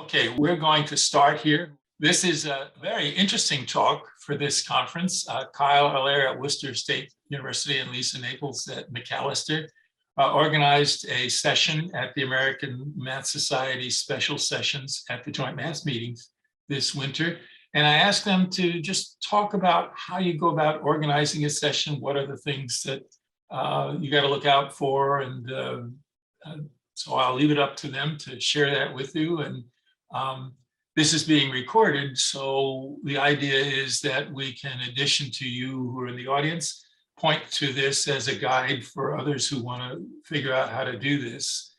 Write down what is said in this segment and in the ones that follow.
Okay, we're going to start here. This is a very interesting talk for this conference. Kyle Allaire at Worcester State University and Lisa Naples at Macalaster organized a session at the American Math Society special sessions at the joint math meetings this winter. And I asked them to just talk about how you go about organizing a session. What are the things that you got to look out for? And so I'll leave it up to them to share that with you. And this is being recorded, so the idea is that we can, in addition to you who are in the audience, point to this as a guide for others who want to figure out how to do this.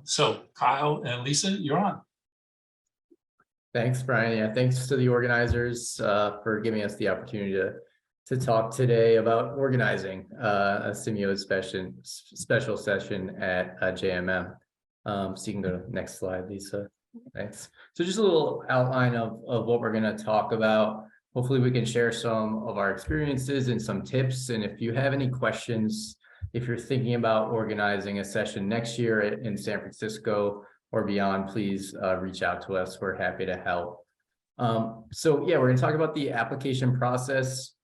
So Kyle and Lisa, you're on. Thanks, Brian. Yeah, thanks to the organizers for giving us the opportunity to talk today about organizing a SIMIODE special session at JMM. So you can go to the next slide, Lisa. Thanks. So just a little outline of what we're going to talk about. Hopefully we can share some of our experiences and some tips. And if you have any questions, if you're thinking about organizing a session next year in San Francisco or beyond, please reach out to us. We're happy to help. So yeah, we're going to talk about the application process.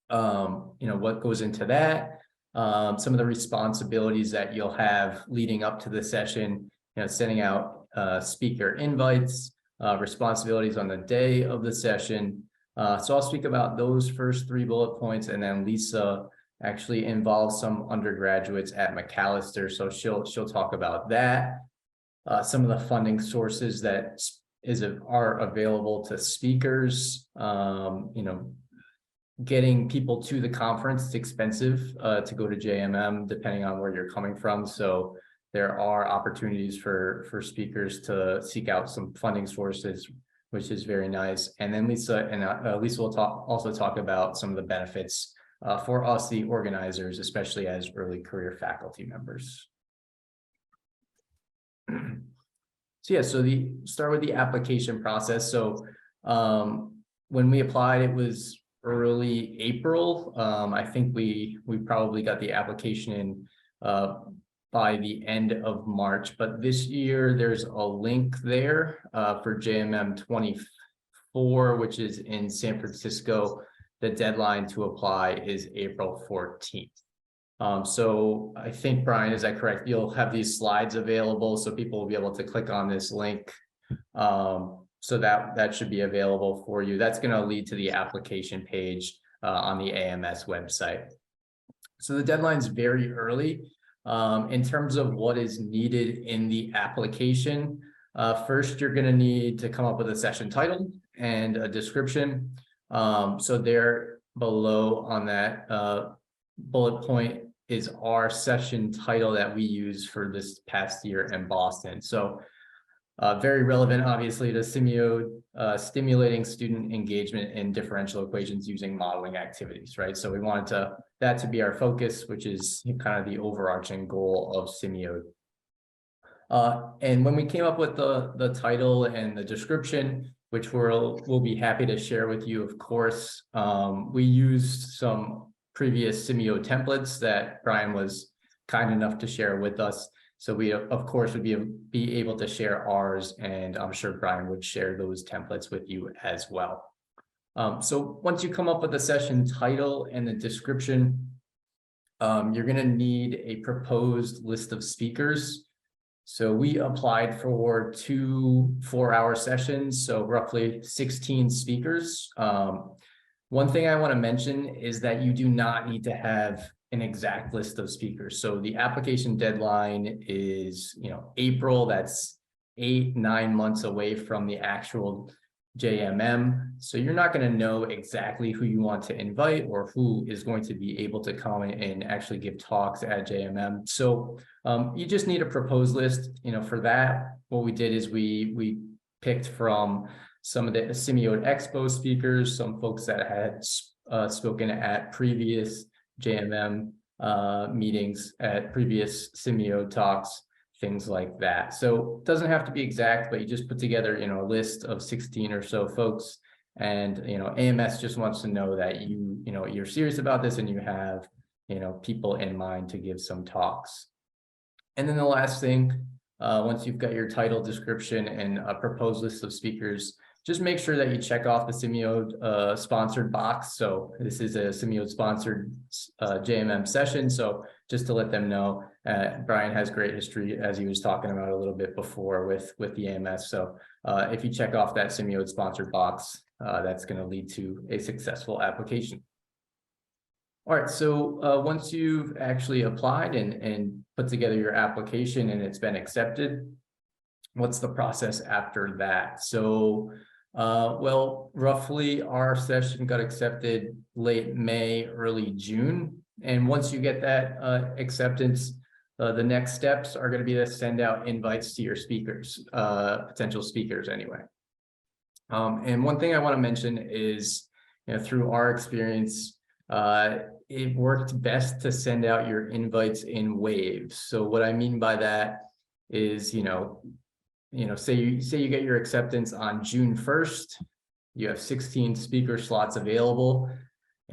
What goes into that, some of the responsibilities that you'll have leading up to the session, sending out speaker invites, responsibilities on the day of the session. So I'll speak about those first 3 bullet points, and then Lisa actually involves some undergraduates at Macalaster, so she'll talk about that. Some of the funding sources that are available to speakers. Getting people to the conference, it's expensive to go to JMM depending on where you're coming from. So there are opportunities for speakers to seek out some funding sources, which is very nice. And then Lisa will also talk about some of the benefits for us, the organizers, especially as early career faculty members. So yeah, start with the application process. So when we applied, it was early April. I think we probably got the application in by the end of March, but this year there's a link there for JMM 24, which is in San Francisco. The deadline to apply is April 14th. So I think, Brian, is that correct? You'll have these slides available so people will be able to click on this link. So that should be available for you. That's going to lead to the application page on the AMS website. So the deadline's very early. In terms of what is needed in the application, first you're going to need to come up with a session title and a description. So there below on that bullet point is our session title that we use for this past year in Boston. So very relevant, obviously, to SIMIODE, stimulating student engagement in differential equations using modeling activities, right? So we wanted that to be our focus, which is kind of the overarching goal of SIMIODE. And when we came up with the title and the description, which we'll be happy to share with you, of course, we used some previous SIMIODE templates that Brian was kind enough to share with us. So we, of course, would be able to share ours, and I'm sure Brian would share those templates with you as well. So once you come up with the session title and the description, you're going to need a proposed list of speakers. So we applied for 2 4-hour sessions, so roughly 16 speakers. One thing I want to mention is that you do not need to have an exact list of speakers. So the application deadline is, April. That's 8-9 months away from the actual JMM. So you're not going to know exactly who you want to invite or who is going to be able to come and actually give talks at JMM. So you just need a proposed list. For that, what we did is we picked from some of the SIMIODE Expo speakers, some folks that had spoken at previous JMM meetings, at previous SIMIODE talks, things like that. So it doesn't have to be exact, but you just put together, a list of 16 or so folks. And, AMS just wants to know that you're serious about this and you have, people in mind to give some talks. And then the last thing once you've got your title, description, and a proposed list of speakers, just make sure that you check off the SIMIODE sponsored box. So this is a SIMIODE sponsored JMM session. So just to let them know, Brian has great history, as he was talking about a little bit before with the AMS. So if you check off that SIMIODE sponsored box, that's going to lead to a successful application. All right, so once you've actually applied and put together your application and it's been accepted, what's the process after that? So, well, roughly our session got accepted late May, early June. And once you get that acceptance, the next steps are going to be to send out invites to your speakers, potential speakers anyway. And one thing I want to mention is, through our experience, it worked best to send out your invites in waves. So what I mean by that is, say you get your acceptance on June 1st, you have 16 speaker slots available.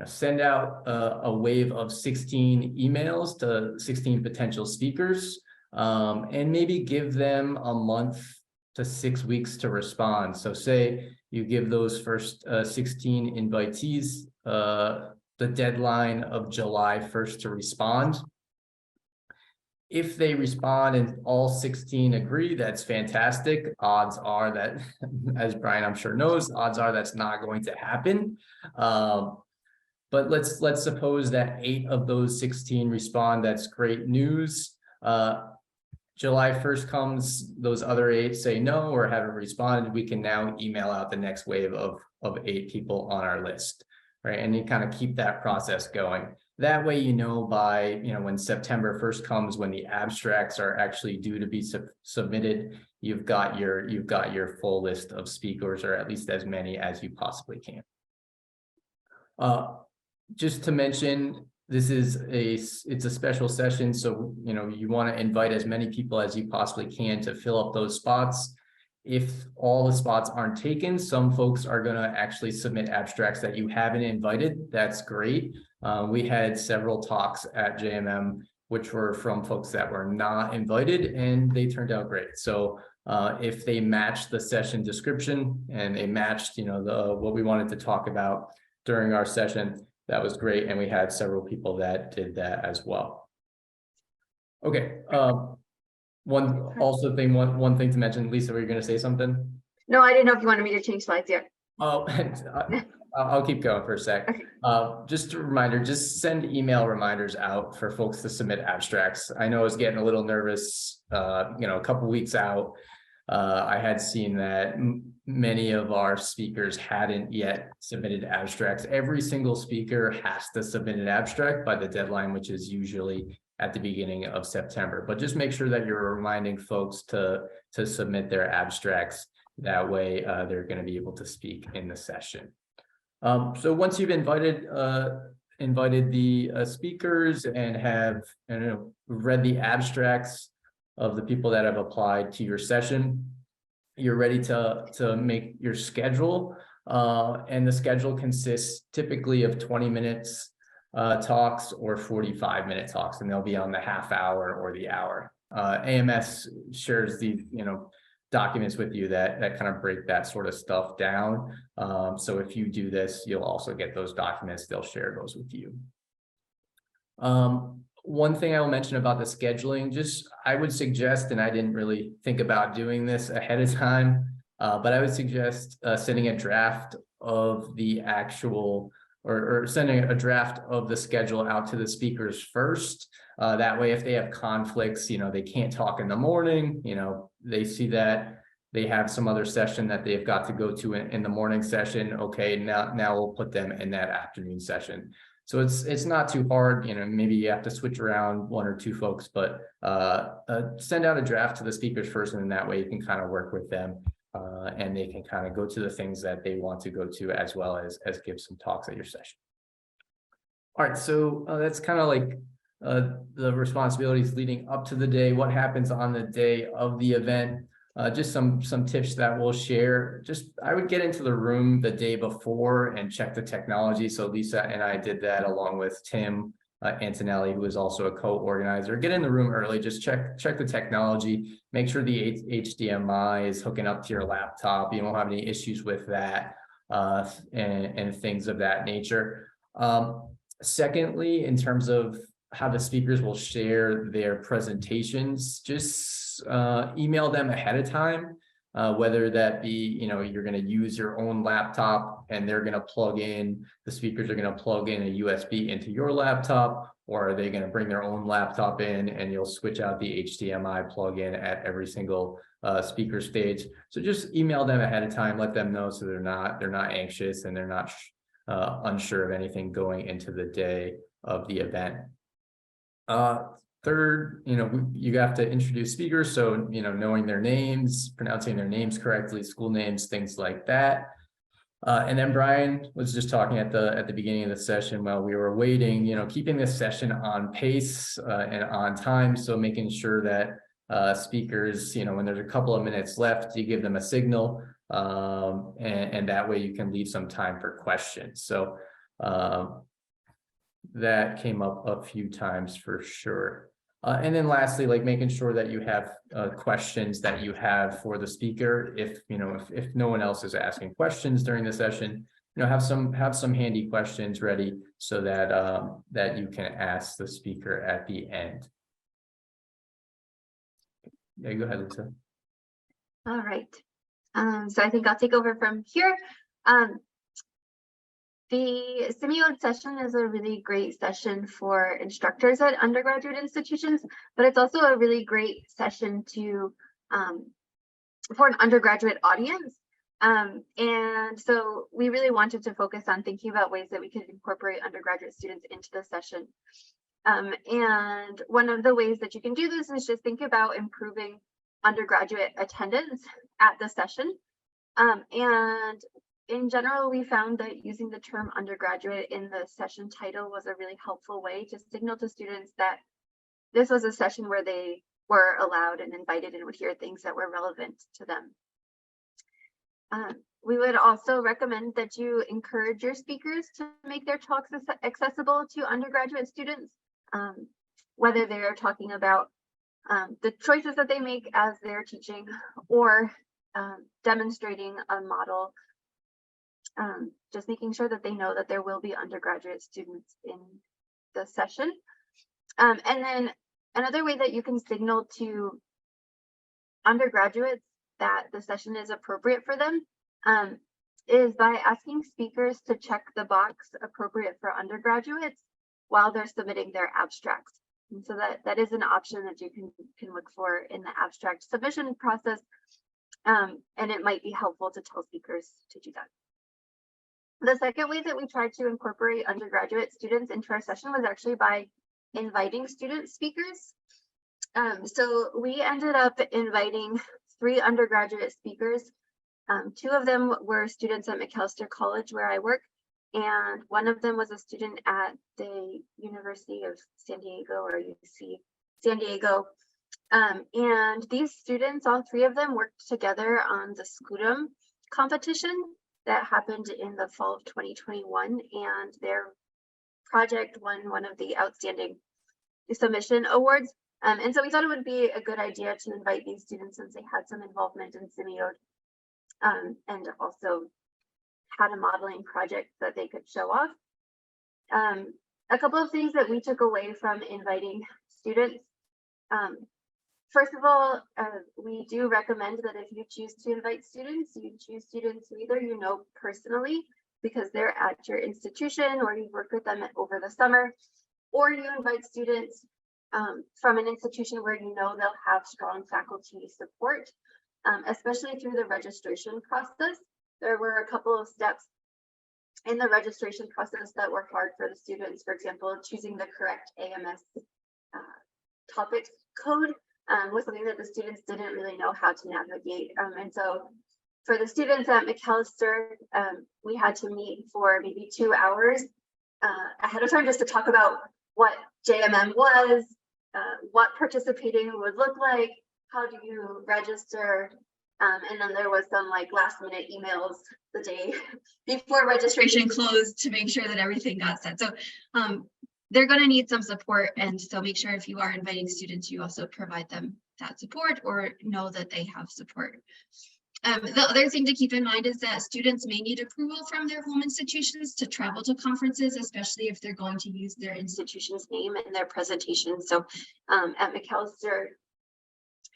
Send out a wave of 16 emails to 16 potential speakers, and maybe give them a month to 6 weeks to respond. So say you give those first 16 invitees the deadline of July 1st to respond. If they respond and all 16 agree, that's fantastic. Odds are that, as Brian I'm sure knows, odds are that's not going to happen. But let's suppose that 8 of those 16 respond. That's great news. July 1st comes, those other 8 say no or haven't responded. We can now email out the next wave of 8 people on our list, right? And you kind of keep that process going. That way, by, when September 1st comes, when the abstracts are actually due to be submitted, you've got your full list of speakers, or at least as many as you possibly can. Just to mention, it's a special session, so you want to invite as many people as you possibly can to fill up those spots. If all the spots aren't taken, some folks are going to actually submit abstracts that you haven't invited. That's great. We had several talks at JMM which were from folks that were not invited, and they turned out great. So if they matched the session description and they matched what we wanted to talk about during our session, that was great, and we had several people that did that as well. Okay. One thing to mention, Lisa, were you going to say something? No, I didn't know if you wanted me to change slides yet. Oh, I'll keep going for a sec. Okay. Just a reminder, just send email reminders out for folks to submit abstracts. I know I was getting a little nervous, a couple weeks out. I had seen that many of our speakers hadn't yet submitted abstracts. Every single speaker has to submit an abstract by the deadline, which is usually at the beginning of September. But just make sure that you're reminding folks to submit their abstracts. That way they're going to be able to speak in the session. So once you've invited the speakers and have read the abstracts of the people that have applied to your session, you're ready to make your schedule. And the schedule consists typically of 20 minutes talks or 45-minute talks, and they'll be on the half hour or the hour. AMS shares these documents with you that kind of break that sort of stuff down. So if you do this, you'll also get those documents. They'll share those with you. One thing I'll mention about the scheduling, I would suggest, and I didn't really think about doing this ahead of time, but I would suggest sending a draft of the actual or sending a draft of the schedule out to the speakers first. That way, if they have conflicts, they can't talk in the morning, they see that they have some other session that they've got to go to in the morning session. Okay, now we'll put them in that afternoon session. So it's not too hard, maybe you have to switch around 1 or 2 folks, but send out a draft to the speakers first, and then that way you can kind of work with them and they can kind of go to the things that they want to go to, as well as give some talks at your session. All right, so that's kind of like the responsibilities leading up to the day. What happens on the day of the event? Just some tips that we'll share. I would get into the room the day before and check the technology. So Lisa and I did that along with Tim Antonelli, who is also a co-organizer. Get in the room early, just check the technology, make sure the HDMI is hooking up to your laptop. You won't have any issues with that, and things of that nature. Secondly, in terms of how the speakers will share their presentations, just email them ahead of time, whether that be, you're going to use your own laptop and they're going to plug in, the speakers are going to plug in a USB into your laptop, or are they going to bring their own laptop in and you'll switch out the HDMI plug-in at every single speaker stage. So just email them ahead of time, let them know, so they're not anxious and they're not unsure of anything going into the day of the event. Third, you have to introduce speakers, so knowing their names, pronouncing their names correctly, school names, things like that. And then Brian was just talking at the beginning of the session while we were waiting, keeping this session on pace and on time. So making sure that speakers, when there's a couple of minutes left, you give them a signal, and that way you can leave some time for questions. So that came up a few times for sure. And then lastly, like making sure that you have questions that you have for the speaker. If no one else is asking questions during the session, have some handy questions ready so that that you can ask the speaker at the end. Yeah, go ahead, Lisa. All right. So I think I'll take over from here. The SIMIODE session is a really great session for instructors at undergraduate institutions, but it's also a really great session for an undergraduate audience. And so we really wanted to focus on thinking about ways that we could incorporate undergraduate students into the session. And one of the ways that you can do this is just think about improving undergraduate attendance at the session. And in general, we found that using the term undergraduate in the session title was a really helpful way to signal to students that this was a session where they were allowed and invited and would hear things that were relevant to them. We would also recommend that you encourage your speakers to make their talks accessible to undergraduate students, whether they're talking about the choices that they make as they're teaching or demonstrating a model. Just making sure that they know that there will be undergraduate students in the session. And then another way that you can signal to undergraduates that the session is appropriate for them is by asking speakers to check the box appropriate for undergraduates while they're submitting their abstracts. And so that is an option that you can look for in the abstract submission process. And it might be helpful to tell speakers to do that. The second way that we tried to incorporate undergraduate students into our session was actually by inviting student speakers. So we ended up inviting 3 undergraduate speakers. 2 of them were students at Macalaster College, where I work, and one of them was a student at the University of San Diego, or UC San Diego. And these students, all 3 of them, worked together on the Scutum competition that happened in the fall of 2021, and their project won one of the outstanding submission awards. And so we thought it would be a good idea to invite these students since they had some involvement in SIMIODE, and also had a modeling project that they could show off. A couple of things that we took away from inviting students. First of all, we do recommend that if you choose to invite students, you choose students who either you know personally because they're at your institution or you've worked with them over the summer, or you invite students from an institution where you know they'll have strong faculty support, especially through the registration process. There were a couple of steps in the registration process that were hard for the students. For example, choosing the correct AMS topic code was something that the students didn't really know how to navigate. And so for the students at Macalaster, we had to meet for maybe 2 hours ahead of time just to talk about what JMM was, what participating would look like, how do you register, and then there was some like last minute emails the day before registration closed to make sure that everything got set. So they're going to need some support. And so make sure if you are inviting students, you also provide them that support or know that they have support. The other thing to keep in mind is that students may need approval from their home institutions to travel to conferences, especially if they're going to use their institution's name in their presentation. So at Macalaster,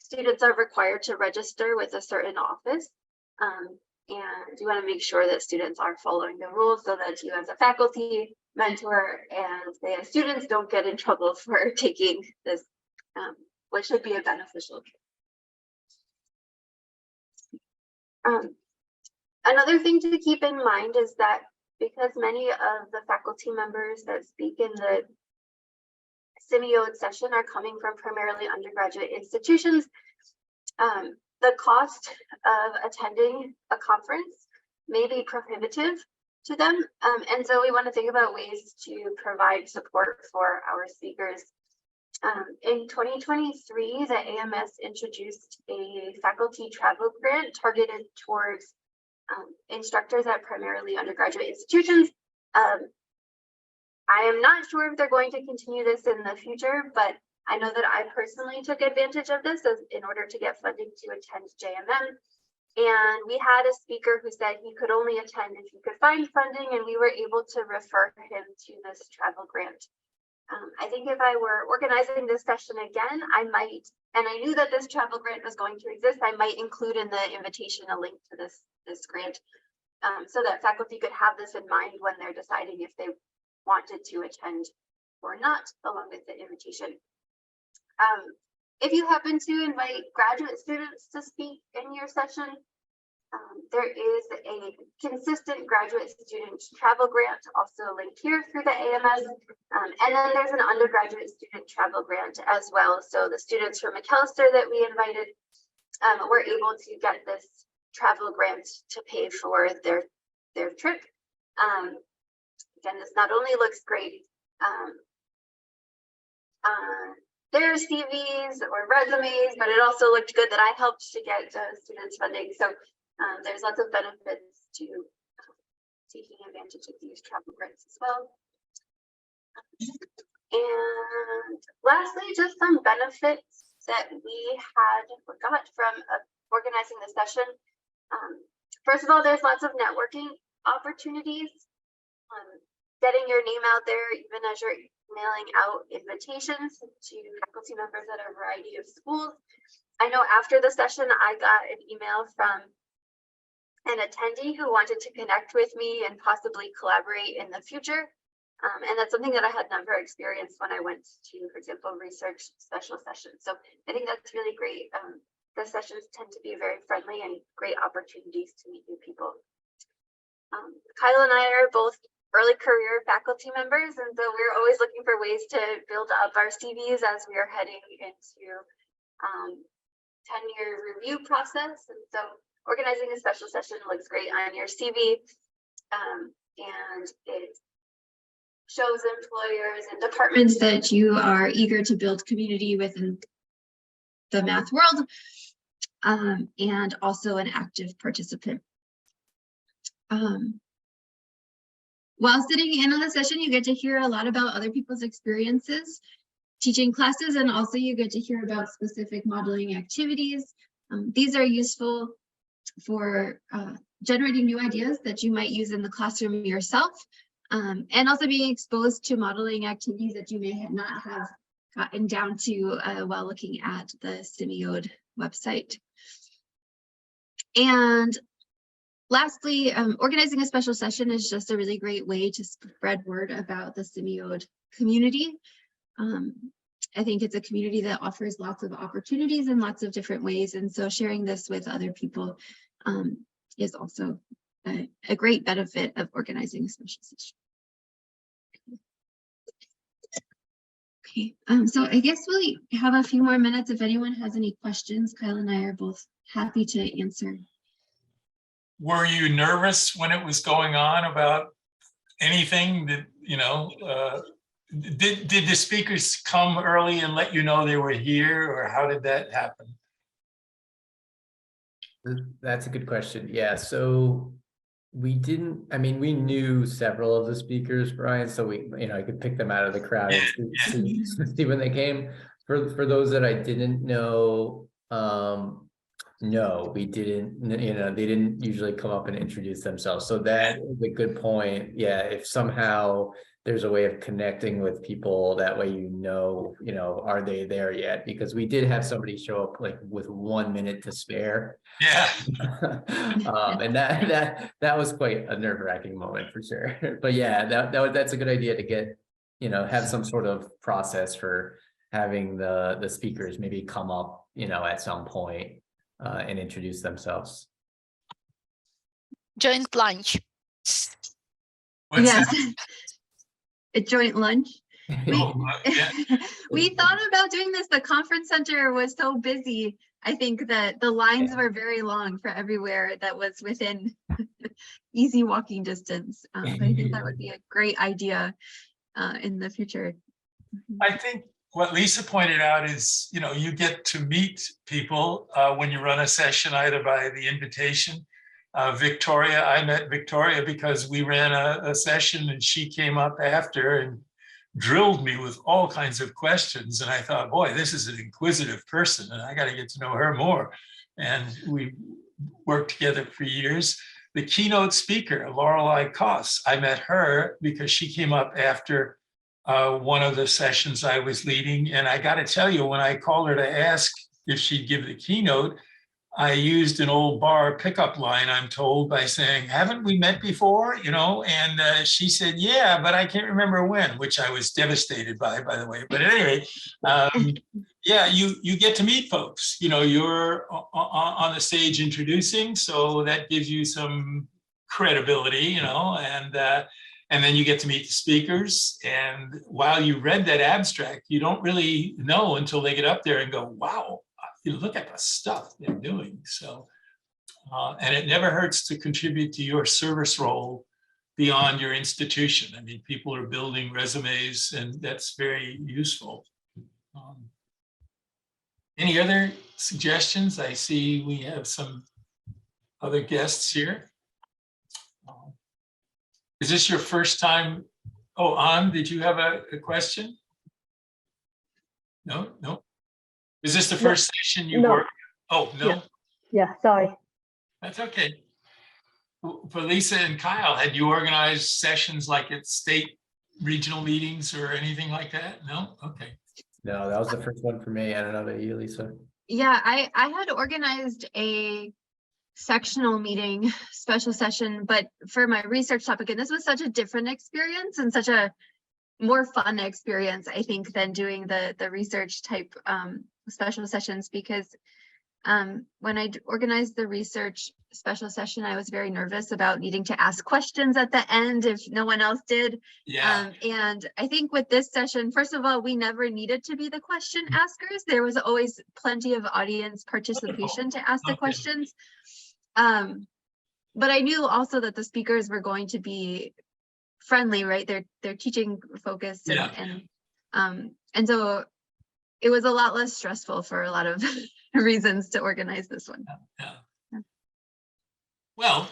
students are required to register with a certain office. And you want to make sure that students are following the rules so that you as a faculty, mentor, and the students don't get in trouble for taking this, what should be a beneficial. Another thing to keep in mind is that because many of the faculty members that speak in the SIMIODE session are coming from primarily undergraduate institutions, the cost of attending a conference may be prohibitive to them. And so we want to think about ways to provide support for our speakers. In 2023, the AMS introduced a faculty travel grant targeted towards instructors at primarily undergraduate institutions. I am not sure if they're going to continue this in the future, but I know that I personally took advantage of this in order to get funding to attend JMM. And we had a speaker who said he could only attend if he could find funding, and we were able to refer him to this travel grant. I think if I were organizing this session again, I might, and I knew that this travel grant was going to exist, I might include in the invitation a link to this grant so that faculty could have this in mind when they're deciding if they wanted to attend or not, along with the invitation. If you happen to invite graduate students to speak in your session, there is a consistent graduate student travel grant also linked here through the AMS. And then there's an undergraduate student travel grant as well. So the students from Macalaster that we invited were able to get this travel grant to pay for their trip. Again, this not only looks great, their CVs or resumes, but it also looked good that I helped to get students funding. So there's lots of benefits to taking advantage of these travel grants as well. And lastly, just some benefits that we had or got from organizing the session. First of all, there's lots of networking opportunities. Getting your name out there, even as you're mailing out invitations to faculty members at a variety of schools. I know after the session, I got an email from an attendee who wanted to connect with me and possibly collaborate in the future. And that's something that I had never experienced when I went to, for example, research special sessions. So I think that's really great. The sessions tend to be very friendly and great opportunities to meet new people. Kyle and I are both early career faculty members, and so we're always looking for ways to build up our CVs as we are heading into tenure review process. And so organizing a special session looks great on your CV, and it shows employers and departments that you are eager to build community within the math world, and also an active participant. While sitting in on the session, you get to hear a lot about other people's experiences teaching classes, and also you get to hear about specific modeling activities. These are useful for generating new ideas that you might use in the classroom yourself, and also being exposed to modeling activities that you may not have gotten down to while looking at the SIMIODE website. And lastly, organizing a special session is just a really great way to spread word about the SIMIODE community. I think it's a community that offers lots of opportunities in lots of different ways. And so sharing this with other people is also a great benefit of organizing a special session. Okay, so I guess we'll have a few more minutes if anyone has any questions. Kyle and I are both happy to answer. Were you nervous when it was going on about anything that, did the speakers come early and let you know they were here, or how did that happen? That's a good question. Yeah, so We didn't, I mean, we knew several of the speakers, Brian, so we, I could pick them out of the crowd and see when they came. For those that I didn't know, no, we didn't, they didn't usually come up and introduce themselves. So that is a good point. Yeah, if somehow there's a way of connecting with people, that way, are they there yet? Because we did have somebody show up like with 1 minute to spare. Yeah. And that was quite a nerve-wracking moment for sure. But yeah, that's a good idea to get, have some sort of process for having the speakers maybe come up, at some point and introduce themselves. Joint lunch. What's Yes. that? A joint lunch. Oh, yeah. We thought about doing this. The conference center was so busy. I think that the lines were very long for everywhere that was within easy walking distance. But I think that would be a great idea in the future. I think what Lisa pointed out is, you get to meet people when you run a session, either by the invitation. Victoria, I met Victoria because we ran a session and she came up after and drilled me with all kinds of questions. And I thought, boy, this is an inquisitive person and I got to get to know her more. And we worked together for years. The keynote speaker, Lorelei Koss, I met her because she came up after one of the sessions I was leading. And I got to tell you, when I called her to ask if she'd give the keynote, I used an old bar pickup line, I'm told, by saying, haven't we met before? And she said, yeah, but I can't remember when, which I was devastated by the way. But anyway, yeah, you get to meet folks. You're on the stage introducing, so that gives you some credibility, and then you get to meet the speakers. And while you read that abstract, you don't really know until they get up there and go, wow, look at the stuff they're doing. So, and it never hurts to contribute to your service role beyond your institution. I mean, people are building resumes and that's very useful. Any other suggestions? I see we have some other guests here. Is this your first time? Oh, Ann, did you have a question? No. Is this the first session you worked? Oh, no. Yeah, sorry. That's okay. For Lisa and Kyle, had you organized sessions like at state regional meetings or anything like that? No? Okay. No, that was the first one for me. I don't know about you, Lisa. Yeah, I had organized a sectional meeting, special session, but for my research topic, and this was such a different experience and such a more fun experience, I think, than doing the research type special sessions, because when I organized the research special session, I was very nervous about needing to ask questions at the end if no one else did. Yeah. And I think with this session, first of all, we never needed to be the question askers. There was always plenty of audience participation to ask the questions. But I knew also that the speakers were going to be friendly, right? They're teaching focused, and so it was a lot less stressful for a lot of reasons to organize this one. Yeah. Well,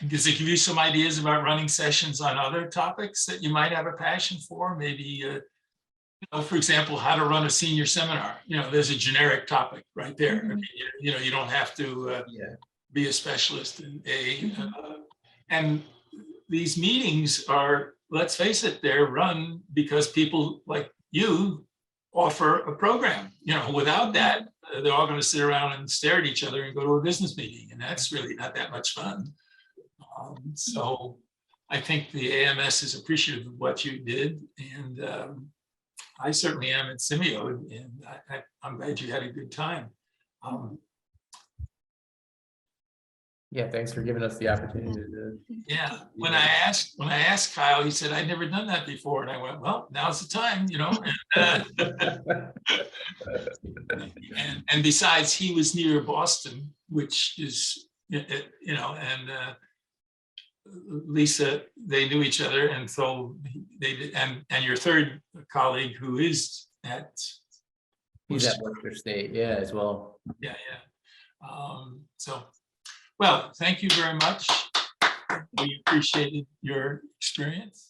does it give you some ideas about running sessions on other topics that you might have a passion for? Maybe, for example, how to run a senior seminar. There's a generic topic right there. Mm-hmm. I mean, you don't have to be a specialist in and these meetings are, let's face it, they're run because people like you offer a program. Without that, they're all going to sit around and stare at each other and go to a business meeting, and that's really not that much fun. So I think the AMS is appreciative of what you did, and I certainly am at SIMIODE, and I'm glad you had a good time. Yeah, thanks for giving us the opportunity to. Yeah, when I asked Kyle, he said, I'd never done that before. And I went, well, now's the time, and besides, he was near Boston, which is, and Lisa, they knew each other. And so they did, and your third colleague who is at. He's at Worcester State, yeah, as well. Yeah. So. Well, thank you very much. We appreciated your experience.